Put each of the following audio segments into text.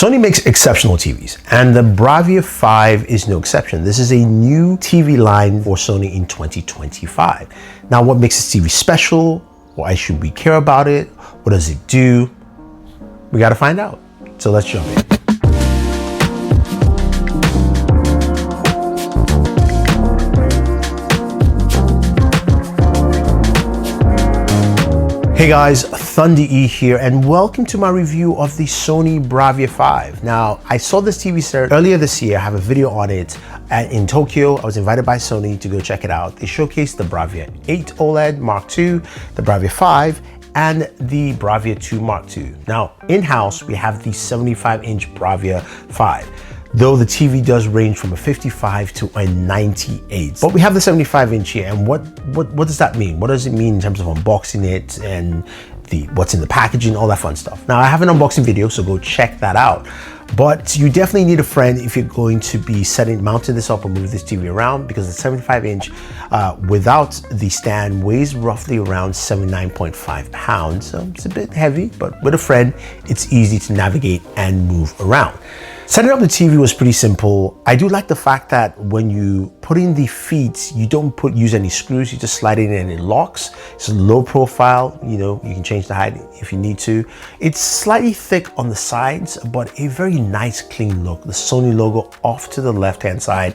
Sony makes exceptional TVs, and the Bravia 5 is no exception. This is a new TV line for Sony in 2025. Now, what makes this TV special? Why should we care about it? What does it do? We got to find out. So let's jump in. Hey guys, Thunder E here, and welcome to my review of the Sony Bravia 5. Now, I saw this TV set earlier this year. I have a video on it in Tokyo. I was invited by Sony to go check it out. They showcased the Bravia 8 OLED Mark II, the Bravia 5, and the Bravia 2 Mark II. Now, in-house, we have the 75-inch Bravia 5. Though the TV does range from a 55 to a 98. But we have the 75-inch here, and what does that mean? What does it mean in terms of unboxing it and what's in the packaging, all that fun stuff? Now, I have an unboxing video, so go check that out. But you definitely need a friend if you're going to be mounting this up or move this TV around, because the 75-inch without the stand weighs roughly around 79.5 pounds. So it's a bit heavy, but with a friend, it's easy to navigate and move around. Setting up the TV was pretty simple. I do like the fact that when you put in the feet, you don't use any screws, you just slide it in and it locks. It's a low profile, you can change the height if you need to. It's slightly thick on the sides, but a very nice clean look. The Sony logo off to the left-hand side.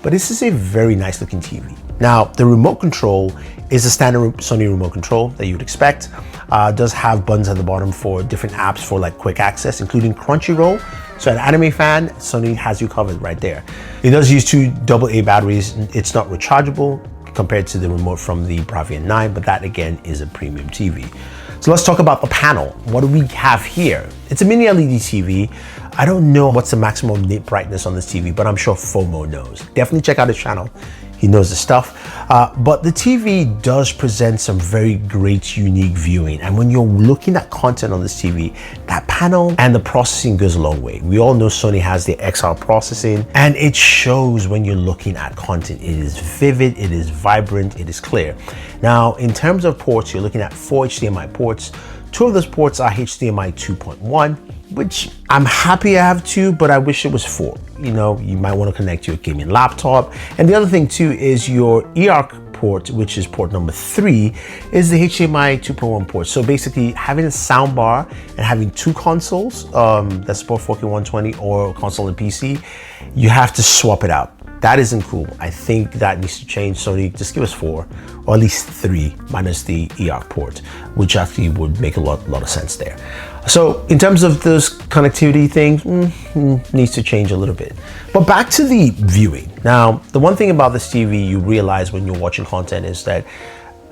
But this is a very nice looking TV. Now, the remote control is a standard Sony remote control that you would expect. Does have buttons at the bottom for different apps for like quick access, including Crunchyroll. So an anime fan, Sony has you covered right there. It does use two AA batteries. It's not rechargeable compared to the remote from the Bravia 9, but that again is a premium TV. So let's talk about the panel. What do we have here? It's a mini LED TV. I don't know what's the maximum nit brightness on this TV, but I'm sure FOMO knows. Definitely check out his channel. He knows the stuff. But the TV does present some very great, unique viewing. And when you're looking at content on this TV, that panel and the processing goes a long way. We all know Sony has the XR processing, and it shows when you're looking at content. It is vivid, it is vibrant, it is clear. Now, in terms of ports, you're looking at 4 HDMI ports. 2 of those ports are HDMI 2.1, which I'm happy I have 2, but I wish it was 4. You might want to connect to your gaming laptop. And the other thing too is your eARC port, which is port number 3, is the HDMI 2.1 port. So basically having a sound bar and having 2 consoles that support 4K 120 or console and PC, you have to swap it out. That isn't cool. I think that needs to change. Sony, just give us 4 or at least 3 minus the eARC port, which actually would make a lot of sense there. So in terms of those connectivity things, needs to change a little bit. But back to the viewing. Now, the one thing about this TV you realize when you're watching content is that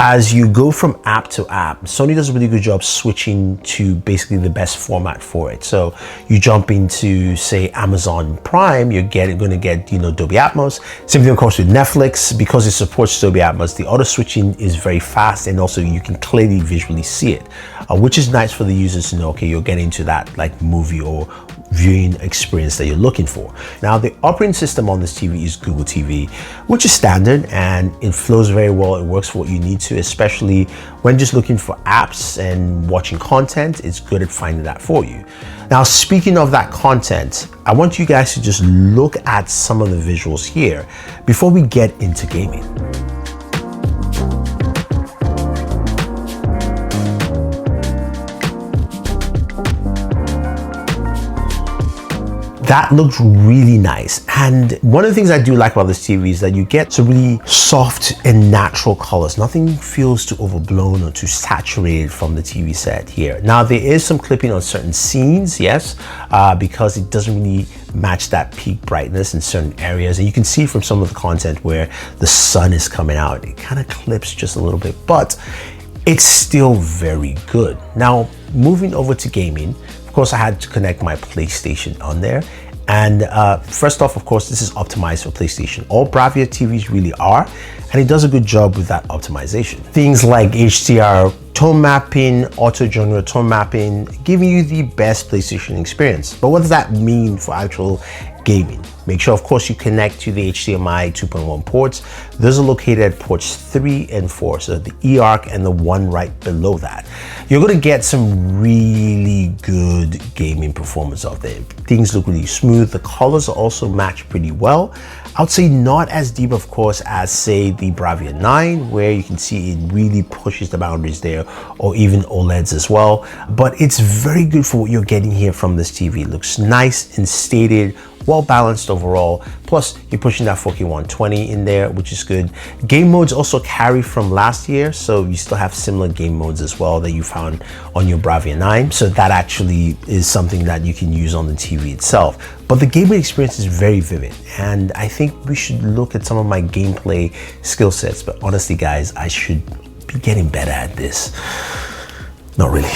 as you go from app to app, Sony does a really good job switching to basically the best format for it. So you jump into, say, Amazon Prime, you're going to get Dolby Atmos. Same thing, of course, with Netflix. Because it supports Dolby Atmos, the auto switching is very fast, and also you can clearly visually see it, which is nice for the users to know, okay, you're getting to that like movie or viewing experience that you're looking for. Now, the operating system on this TV is Google TV, which is standard, and it flows very well. It works for what you need to, especially when just looking for apps and watching content. It's good at finding that for you. Now, speaking of that content, I want you guys to just look at some of the visuals here before we get into gaming. That looked really nice. And one of the things I do like about this TV is that you get some really soft and natural colors. Nothing feels too overblown or too saturated from the TV set here. Now, there is some clipping on certain scenes, yes, because it doesn't really match that peak brightness in certain areas. And you can see from some of the content where the sun is coming out, it kind of clips just a little bit, but it's still very good. Now, moving over to gaming, of course, I had to connect my PlayStation on there. And first off, of course, this is optimized for PlayStation. All Bravia TVs really are, and it does a good job with that optimization. Things like HDR tone mapping, auto genre tone mapping, giving you the best PlayStation experience. But what does that mean for actual gaming. Make sure, of course, you connect to the HDMI 2.1 ports. Those are located at ports 3 and 4, so the eARC and the one right below that. You're gonna get some really good gaming performance out there. Things look really smooth. The colors also match pretty well. I would say not as deep, of course, as say the Bravia 9, where you can see it really pushes the boundaries there, or even OLEDs as well. But it's very good for what you're getting here from this TV. It looks nice and stated, well balanced overall. Plus you're pushing that 4K 120 in there, which is good. Game modes also carry from last year, so you still have similar game modes as well that you found on your Bravia 9. So that actually is something that you can use on the TV itself. But the gaming experience is very vivid, and I think we should look at some of my gameplay skill sets. But honestly, guys, I should be getting better at this. Not really.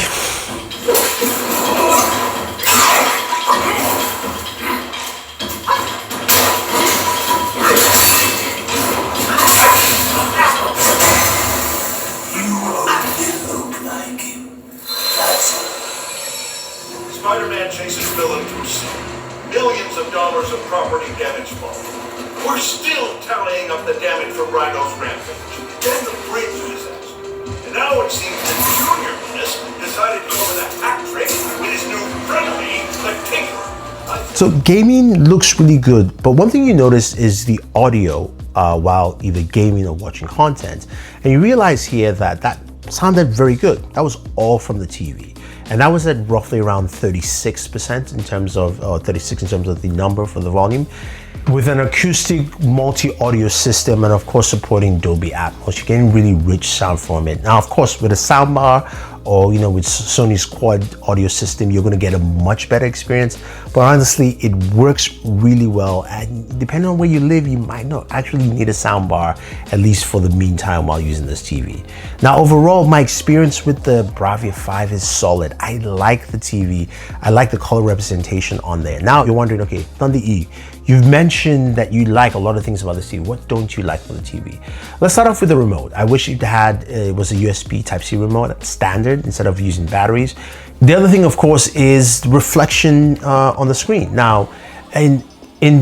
Spider-Man chases villain through sea. Millions of dollars of property damage fall. We're still tallying up the damage from Rhino's rampage. Then the bridge disaster. And now it seems that Junior Menace decided to go with a hat trick with his new frenemy, the Tinkerer. So gaming looks really good, but one thing you notice is the audio while either gaming or watching content. And you realize here that that sounded very good. That was all from the TV. And that was at roughly around 36% in terms of, 36 in terms of the number for the volume, with an acoustic multi-audio system and of course supporting Dolby Atmos. You're getting really rich sound from it. Now, of course, with a soundbar or with Sony's quad audio system, you're going to get a much better experience. But honestly, it works really well. And depending on where you live, you might not actually need a soundbar, at least for the meantime while using this TV. Now, overall, my experience with the Bravia 5 is solid. I like the TV. I like the color representation on there. Now, you're wondering, okay, Thunder E, you've mentioned that you like a lot of things about this TV. What don't you like from the TV? Let's start off with the remote. I wish it was a USB Type-C remote, standard, instead of using batteries. The other thing, of course, is the reflection on the screen. Now, in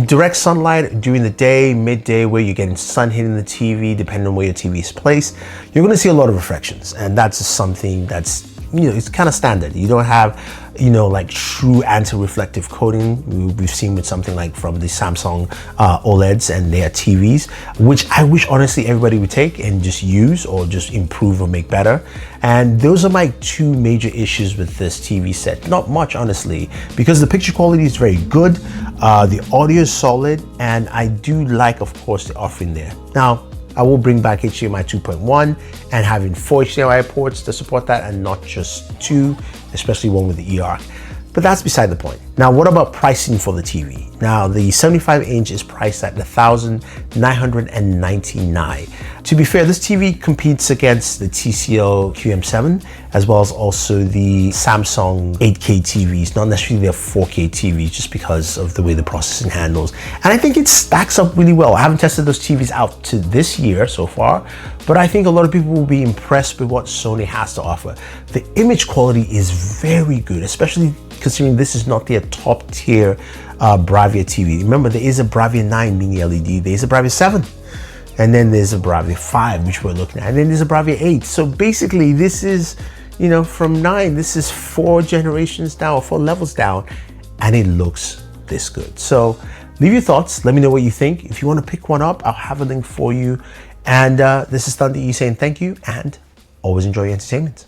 direct sunlight during the day, midday, where you're getting sun hitting the TV, depending on where your TV is placed, you're going to see a lot of reflections, and that's just something that's it's kind of standard. You don't have like true anti-reflective coating we've seen with something like from the Samsung OLEDs and their TVs, which I wish honestly everybody would take and just use or just improve or make better. And those are my two major issues with this TV set. Not much, honestly, because the picture quality is very good, the audio is solid, and I do like, of course, the offering there. Now, I will bring back HDMI 2.1 and having 4 HDMI ports to support that and not just 2, especially one with the eARC. But that's beside the point. Now, what about pricing for the TV? Now, the 75-inch is priced at $1,999. To be fair, this TV competes against the TCL QM7, as well as also the Samsung 8K TVs, not necessarily their 4K TVs, just because of the way the processing handles. And I think it stacks up really well. I haven't tested those TVs out to this year so far, but I think a lot of people will be impressed with what Sony has to offer. The image quality is very good, especially considering this is not their top tier Bravia TV. Remember, there is a Bravia 9 mini LED, there's a Bravia 7, and then there's a Bravia 5, which we're looking at, and then there's a Bravia 8. So basically, this is, from 9, this is 4 generations down, or 4 levels down, and it looks this good. So leave your thoughts, let me know what you think. If you want to pick one up, I'll have a link for you. And this is Thunder E saying thank you, and always enjoy your entertainment.